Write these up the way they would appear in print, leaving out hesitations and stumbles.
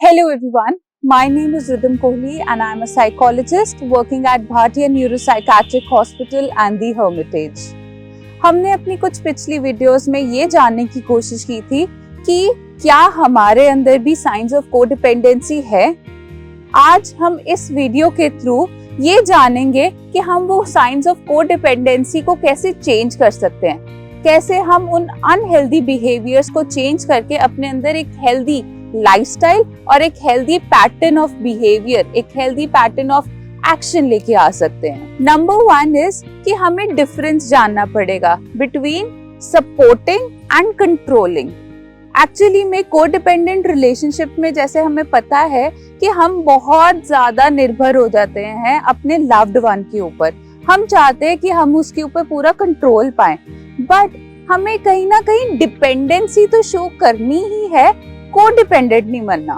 Hello everyone, my name is Rhythm Kohli and I am a psychologist working at Bhartiya Neuropsychiatric Hospital and the Hermitage. हमने अपनी कुछ पिछली videos में ये जानने की कोशिश की थी कि क्या हमारे अंदर भी साइंस ऑफ कोडिपेंडेंसी है। आज हम इस वीडियो के थ्रू ये जानेंगे कि हम वो साइंस ऑफ कोडिपेंडेंसी को कैसे चेंज कर सकते हैं, कैसे हम उन अनहेल्दी बिहेवियर्स को चेंज करके अपने अंदर एक हेल्दी लाइफस्टाइल और एक हेल्दी पैटर्न ऑफ बिहेवियर, एक हेल्दी पैटर्न ऑफ एक्शन लेके आ सकते हैं। नंबर 1 इज कि हमें डिफरेंस जानना पड़ेगा between supporting and controlling. Actually में कोडिपेंडेंट रिलेशनशिप में जैसे हमें पता है कि हम बहुत ज्यादा निर्भर हो जाते हैं अपने लव्ड वन के ऊपर। हम चाहते हैं कि हम उसके ऊपर पूरा कंट्रोल पाएं, बट हमें कहीं ना कहीं डिपेंडेंसी तो शो करनी ही है, कोडिपेंडेंट नहीं बनना।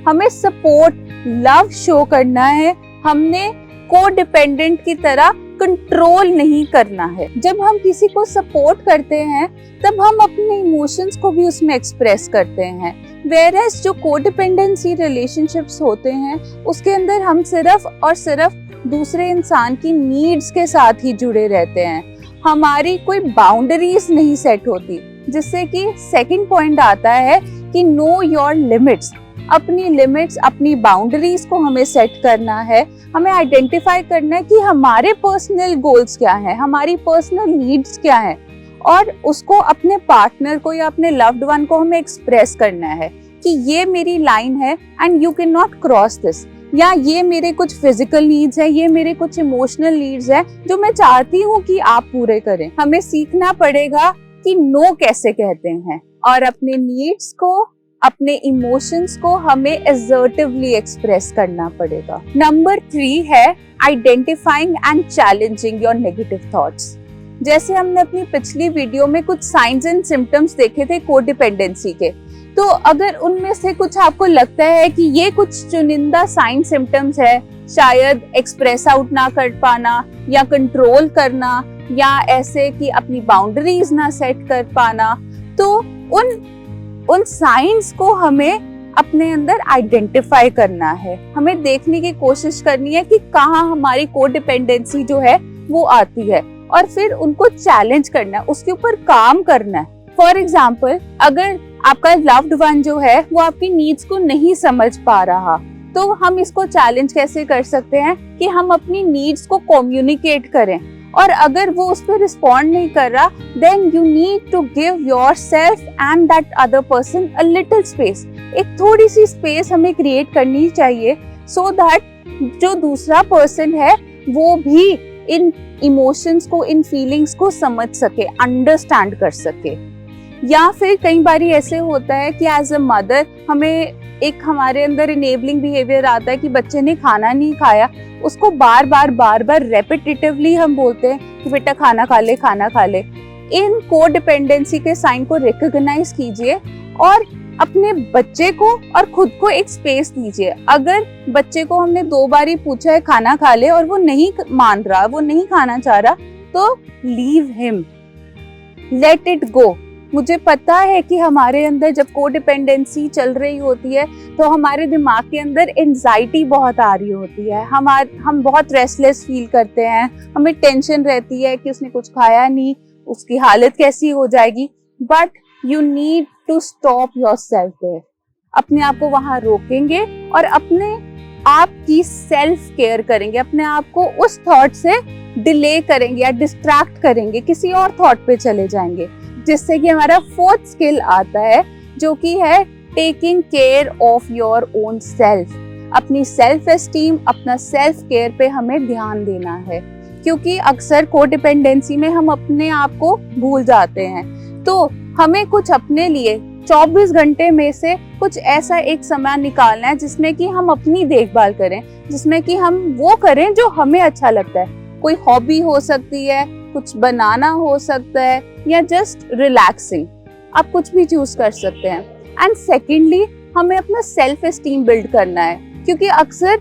हमें सपोर्ट, लव शो करना है, हमने कोडिपेंडेंट की तरह कंट्रोल नहीं करना है। जब हम किसी को सपोर्ट करते हैं तब हम अपने इमोशंस को भी उसमें एक्सप्रेस करते हैं, वेयरएज जो कोडिपेंडेंसी रिलेशनशिप्स होते हैं उसके अंदर हम सिर्फ और सिर्फ दूसरे इंसान की नीड्स के साथ ही जुड़े रहते हैं, हमारी कोई बाउंड्रीज नहीं सेट होती। जिससे कि सेकंड पॉइंट आता है कि नो योर लिमिट्स। अपनी लिमिट्स, अपनी बाउंड्रीज को हमें सेट करना है, हमें आइडेंटिफाई करना है कि हमारे पर्सनल गोल्स क्या हैं, हमारी पर्सनल नीड्स क्या हैं, और उसको अपने पार्टनर को या अपने लव्ड वन को हमें एक्सप्रेस करना है कि ये मेरी लाइन है and you can not cross this, या ये मेरे कुछ फिजिकल नीड्स है, ये मेरे कुछ इमोशनल नीड्स है जो मैं चाहती हूँ कि आप पूरे करें। हमें सीखना पड़ेगा कि नो कैसे कहते हैं और अपने नीड्स को, अपने इमोशंस को हमें असर्टिवली एक्सप्रेस करना पड़ेगा। नंबर 3 है identifying and challenging your negative thoughts. जैसे हमने अपनी पिछली वीडियो में कुछ साइंस एंड सिम्टम्स देखे थे कोडिपेंडेंसी के, तो अगर उनमें से कुछ आपको लगता है कि ये कुछ चुनिंदा साइन सिम्टम्स है, शायद एक्सप्रेस आउट ना कर पाना या कंट्रोल करना या ऐसे कि अपनी बाउंड्रीज ना सेट कर पाना, तो उन साइंस को हमें अपने अंदर आइडेंटिफाई करना है। हमें देखने की कोशिश करनी है कि कहाँ हमारी कोडिपेंडेंसी जो है वो आती है और फिर उनको चैलेंज करना है, उसके ऊपर काम करना है। फॉर एग्जाम्पल, अगर आपका लव्ड वन जो है वो आपकी नीड्स को नहीं समझ पा रहा, तो हम इसको चैलेंज कैसे कर सकते हैं कि हम अपनी नीड्स को कम्युनिकेट करें, और अगर वो उस पर रिस्पॉन्ड नहीं कर रहा, then you need to give yourself and that other person a little space. एक थोड़ी सी स्पेस हमें क्रिएट करनी चाहिए सो दैट जो दूसरा पर्सन है वो भी इन इमोशंस को, इन फीलिंग्स को समझ सके, अंडरस्टैंड कर सके। या फिर कई बारी ऐसे होता है कि एज अ मदर हमें एक हमारे अंदर इनेबलिंग बिहेवियर आता है कि बच्चे ने खाना नहीं खाया, उसको बार बार रेपिटेटिवली हम बोलते हैं कि बेटा खाना खा ले, खाना खा ले। इन कोडिपेंडेंसी के साइन को रिकॉग्नाइज कीजिए और अपने बच्चे को और खुद को एक स्पेस दीजिए। अगर बच्चे को हमने 2 बार ही पूछा है खाना खा ले और वो नहीं मान रहा, वो नहीं खाना चाह रहा, तो leave him, let it go. मुझे पता है कि हमारे अंदर जब कोडिपेंडेंसी चल रही होती है तो हमारे दिमाग के अंदर एंजाइटी बहुत आ रही होती है, हम बहुत रेस्टलेस फील करते हैं, हमें टेंशन रहती है कि उसने कुछ खाया नहीं, उसकी हालत कैसी हो जाएगी। But you need to stop yourself there. अपने आप को वहां रोकेंगे और अपने आप की सेल्फ केयर करेंगे, अपने आप को उस थॉट से डिले करेंगे या डिस्ट्रैक्ट करेंगे, किसी और थॉट पे चले जाएंगे, जिससे कि हमारा 4th स्किल आता है जो कि है taking care of your own self. अपनी सेल्फ एस्टीम, अपना सेल्फ केयर पे हमें ध्यान देना है, क्योंकि अक्सर कोडिपेंडेंसी में हम अपने आप को भूल जाते हैं। तो हमें कुछ अपने लिए 24 घंटे में से कुछ ऐसा एक समय निकालना है जिसमें कि हम अपनी देखभाल करें, जिसमें कि हम वो करें जो हमें अच्छा लगता है। कोई हॉबी हो सकती है, कुछ बनाना हो सकता है, या जस्ट रिलैक्सिंग, आप कुछ भी चूज कर सकते हैं। एंड सेकेंडली, हमें अपना सेल्फ एस्टीम बिल्ड करना है, क्योंकि अक्सर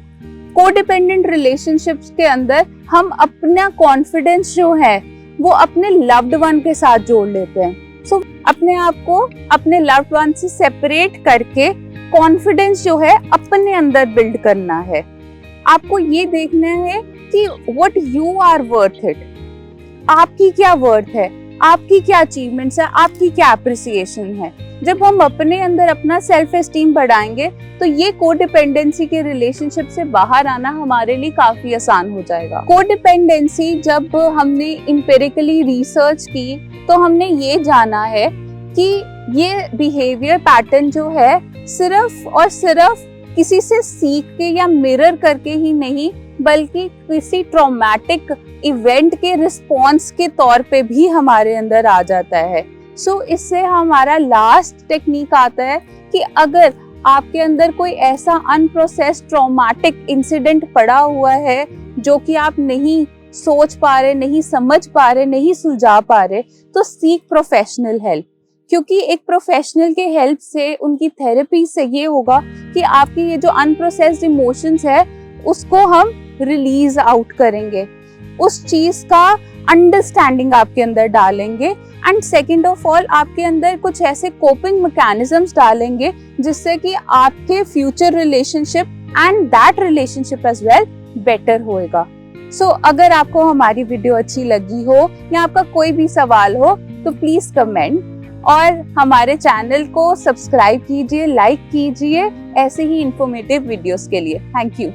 कोडिपेंडेंट रिलेशनशिप्स के अंदर हम अपना कॉन्फिडेंस जो है वो अपने लव्ड वन के साथ जोड़ लेते हैं। सो अपने आप को अपने लव्ड वन से सेपरेट करके कॉन्फिडेंस जो है अपने अंदर बिल्ड करना है। आपको ये देखना है कि what you are worth it, आपकी क्या वर्थ है, आपकी क्या अचीवमेंट्स है, आपकी क्या अप्रिसिएशन है। जब हम अपने अंदर अपना सेल्फ एस्टीम बढ़ाएंगे तो ये कोडिपेंडेंसी के रिलेशनशिप से बाहर आना हमारे लिए काफी आसान हो जाएगा। कोडिपेंडेंसी जब हमने एम्पिरिकली रिसर्च की तो हमने ये जाना है कि ये बिहेवियर पैटर्न जो है सिर्फ और सिर्फ किसी से सीख के या मिरर करके ही नहीं, बल्कि किसी ट्रॉमेटिक इवेंट के रिस्पॉन्स के तौर पे भी हमारे अंदर आ जाता है। सो इससे हमारा लास्ट टेक्निक आता है कि अगर आपके अंदर कोई ऐसा अनप्रोसेस्ड ट्रॉमेटिक इंसिडेंट पड़ा हुआ है जो कि आप नहीं सोच पा रहे, नहीं समझ पा रहे, नहीं सुलझा पा रहे, तो सीक प्रोफेशनल हेल्प। क्योंकि एक प्रोफेशनल के हेल्प से, उनकी थेरेपी से ये होगा कि आपकी ये जो अनप्रोसेस्ड इमोशंस है उसको हम रिलीज आउट करेंगे, उस चीज का अंडरस्टैंडिंग आपके अंदर डालेंगे, एंड सेकेंड ऑफ ऑल आपके अंदर कुछ ऐसे कोपिंग मैकेनिज्म्स डालेंगे जिससे कि आपके future relationship and that relationship as well better होएगा। सो अगर आपको हमारी वीडियो अच्छी लगी हो या आपका कोई भी सवाल हो तो प्लीज कमेंट और हमारे चैनल को सब्सक्राइब कीजिए, लाइक कीजिए ऐसे ही इंफॉर्मेटिव वीडियोस के लिए। Thank you.